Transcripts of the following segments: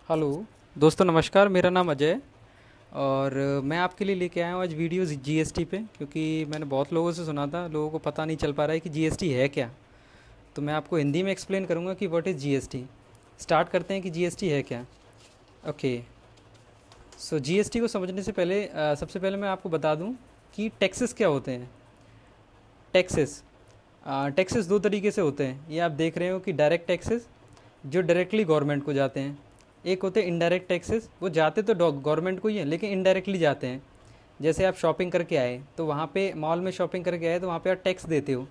Hello दोस्तों, नमस्कार। मेरा नाम अजय है और मैं आपके लिए लेके आया हूँ आज वीडियो जीएसटी पे, क्योंकि मैंने बहुत लोगों से सुना था, लोगों को पता नहीं चल पा रहा है कि जीएसटी है क्या। तो मैं आपको हिंदी में एक्सप्लेन करूँगा कि व्हाट इज़ जीएसटी। स्टार्ट करते हैं कि जीएसटी है क्या। ओके, सो जीएसटी को समझने से पहले सबसे पहले मैं आपको बता दूँ कि टैक्सेस क्या होते हैं। टैक्सेस टैक्सेस दो तरीके से होते हैं। ये आप देख रहे हो कि डायरेक्ट टैक्सेस जो डायरेक्टली गवर्नमेंट को जाते हैं, एक होते हैं इनडायरेक्ट टैक्सेस, वो जाते तो गवर्नमेंट को ही है लेकिन इनडायरेक्टली जाते हैं। जैसे आप शॉपिंग करके आए तो वहाँ पे मॉल में शॉपिंग करके आए तो वहाँ पे आप टैक्स देते हो,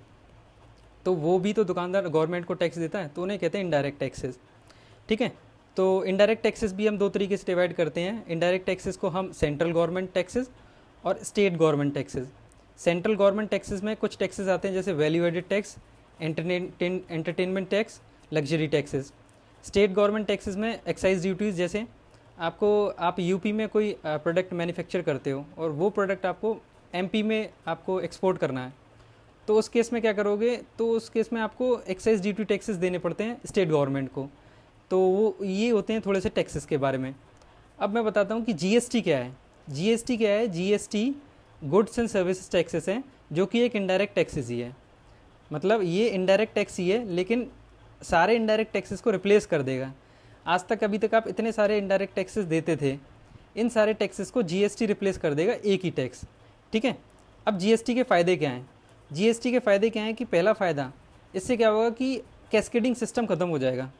तो वो भी तो दुकानदार गवर्नमेंट को टैक्स देता है, तो उन्हें कहते हैं इनडायरेक्ट टैक्सेस। ठीक है। तो इनडायरेक्ट टैक्सेस भी हम दो तरीके से डिवाइड करते हैं। इनडायरेक्ट टैक्सेस को हम सेंट्रल गवर्नमेंट टैक्सेस और state government taxes. Central government taxes में कुछ टैक्सेस आते हैं जैसे value added tax, entertainment tax, luxury taxes. State government taxes में एक्साइज ड्यूटीज़, जैसे आप यूपी में कोई प्रोडक्ट मैन्युफैक्चर करते हो और वो प्रोडक्ट आपको एमपी में आपको एक्सपोर्ट करना है, तो उस केस में क्या करोगे, तो उस केस में आपको एक्साइज ड्यूटी टैक्सेस देने पड़ते हैं स्टेट गवर्नमेंट को। तो वो ये होते हैं थोड़े से टैक्सेस के बारे में। अब मैं बताता हूँ कि जीएसटी क्या है। जीएसटी क्या है? GST goods and services taxes हैं, जो कि एक इनडायरेक्ट टैक्सेस ही है। मतलब ये इनडायरेक्ट टैक्स ही है, लेकिन सारे इनडायरेक्ट टैक्सेस को रिप्लेस कर देगा। आज तक अभी तक आप इतने सारे इनडायरेक्ट टैक्सेस देते थे, इन सारे टैक्सेस को जीएसटी रिप्लेस कर देगा, एक ही टैक्स। ठीक है। अब जीएसटी के फ़ायदे क्या हैं? जीएसटी के फ़ायदे क्या हैं कि पहला फ़ायदा, इससे क्या होगा कि कैस्केडिंग सिस्टम ख़त्म हो जाएगा।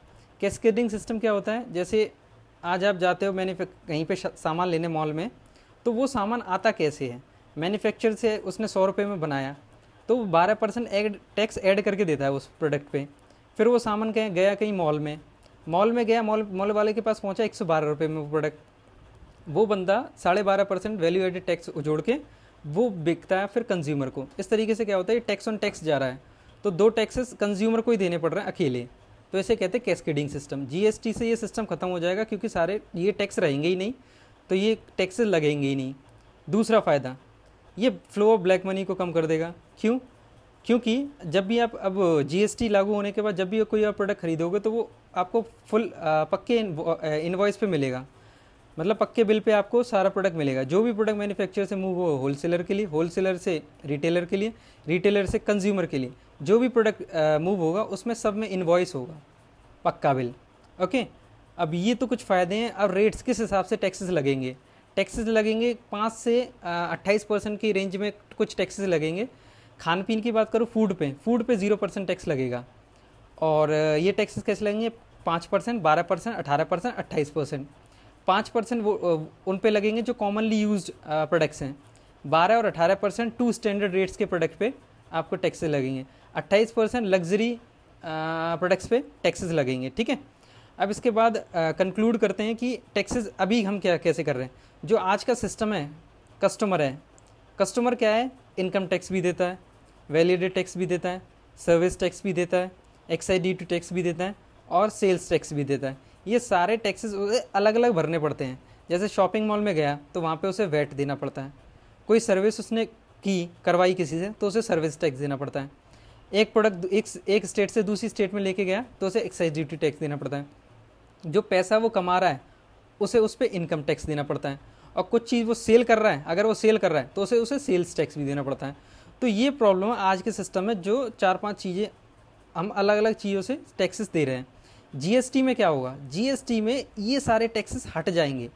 कैस्केडिंग सिस्टम क्या होता है? जैसे आज आप जाते हो कहीं पे सामान लेने मॉल में, तो वो सामान आता कैसे है? मैन्युफैक्चर से उसने 100 रुपये में बनाया, तो 12% टैक्स ऐड करके देता है उस प्रोडक्ट पे। फिर वो सामान गया कहीं मॉल में गया, मॉल वाले के पास पहुंचा 112 रुपये में वो प्रोडक्ट। वो बंदा 12.5% वैल्यू एडेड टैक्स जोड़ के वो बिकता है फिर कंज्यूमर को। इस तरीके से क्या होता है, टैक्स ऑन टैक्स जा रहा है, तो दो टैक्सेस कंज्यूमर को ही देने पड़ रहे हैं अकेले। तो इसे कहते हैं कैस्केडिंग सिस्टम। जीएसटी से ये सिस्टम खत्म हो जाएगा, क्योंकि सारे ये टैक्स रहेंगे ही नहीं, तो ये टैक्सेस लगेंगे ही नहीं। दूसरा फ़ायदा, ये फ्लो ऑफ ब्लैक मनी को कम कर देगा। क्यों? क्योंकि जब भी आप अब जीएसटी लागू होने के बाद जब भी कोई आप प्रोडक्ट खरीदोगे, तो वो आपको फुल पक्के इनवॉइस पे मिलेगा। मतलब पक्के बिल पे आपको सारा प्रोडक्ट मिलेगा। जो भी प्रोडक्ट मैन्युफैक्चर से मूव हो होलसेलर के लिए, होलसेलर से रिटेलर के लिए, रिटेलर से कंज्यूमर के लिए, जो भी प्रोडक्ट मूव होगा उसमें सब में इनवॉइस होगा, पक्का बिल। ओके। अब ये तो कुछ फ़ायदे हैं। अब रेट्स किस हिसाब से टैक्सेस लगेंगे? टैक्सेस लगेंगे 5 से 28% की रेंज में कुछ टैक्सेस लगेंगे। खान पीन की बात करूँ, फूड पे 0% टैक्स लगेगा। और ये टैक्सेस कैसे लगेंगे? 5%, 12%, 18%, 28%। 5% वो उन पे लगेंगे जो कॉमनली यूज्ड प्रोडक्ट्स हैं। 12 और 18% टू स्टैंडर्ड रेट्स के प्रोडक्ट पे आपको टैक्सेस लगेंगे। 28% लग्जरी प्रोडक्ट्स पे टैक्सेस लगेंगे। ठीक है। अब इसके बाद कंक्लूड करते हैं कि टैक्सेस अभी हम कैसे कर रहे हैं। जो आज का सिस्टम है, कस्टमर क्या है? इनकम टैक्स भी देता है, वैल्यू एडेड टैक्स भी देता है, सर्विस टैक्स भी देता है, एक्साइज ड्यूटी टैक्स भी देता है और सेल्स टैक्स भी देता है। ये सारे टैक्सेस अलग अलग भरने पड़ते हैं। जैसे शॉपिंग मॉल में गया तो वहाँ पे उसे वैट देना पड़ता है। कोई सर्विस उसने करवाई किसी से, तो उसे सर्विस टैक्स देना पड़ता है। एक प्रोडक्ट एक स्टेट से दूसरी स्टेट में लेके गया तो उसे एक्साइज ड्यूटी टैक्स देना पड़ता है। जो पैसा वो कमा रहा है उसे उस पर इनकम टैक्स देना पड़ता है। और कुछ चीज़ वो सेल कर रहा है, अगर वो सेल कर रहा है तो उसे सेल्स टैक्स भी देना पड़ता है। तो ये प्रॉब्लम है आज के सिस्टम में, जो 4-5 चीज़ें हम अलग अलग चीज़ों से टैक्सेस दे रहे हैं। जीएसटी में क्या होगा? जीएसटी में ये सारे टैक्सेस हट जाएंगे।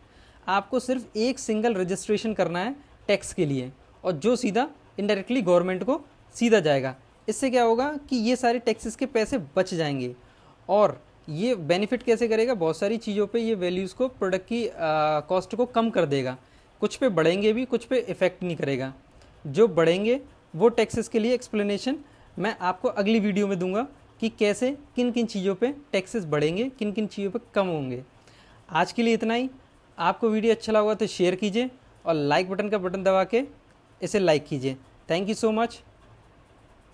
आपको सिर्फ एक सिंगल रजिस्ट्रेशन करना है टैक्स के लिए, और जो सीधा इनडायरेक्टली गवर्नमेंट को सीधा जाएगा। इससे क्या होगा कि ये सारे टैक्सेस के पैसे बच जाएंगे। और ये बेनिफिट कैसे करेगा? बहुत सारी चीज़ों पे ये वैल्यूज़ को, प्रोडक्ट की कॉस्ट को कम कर देगा। कुछ पे बढ़ेंगे भी, कुछ पे इफ़ेक्ट नहीं करेगा। जो बढ़ेंगे वो टैक्सेस के लिए एक्सप्लेनेशन मैं आपको अगली वीडियो में दूंगा कि कैसे किन किन चीज़ों पे टैक्सेस बढ़ेंगे, किन किन चीज़ों पे कम होंगे। आज के लिए इतना ही। आपको वीडियो अच्छा लगा तो शेयर कीजिए और लाइक बटन का बटन दबा के इसे लाइक कीजिए। Thank you so much.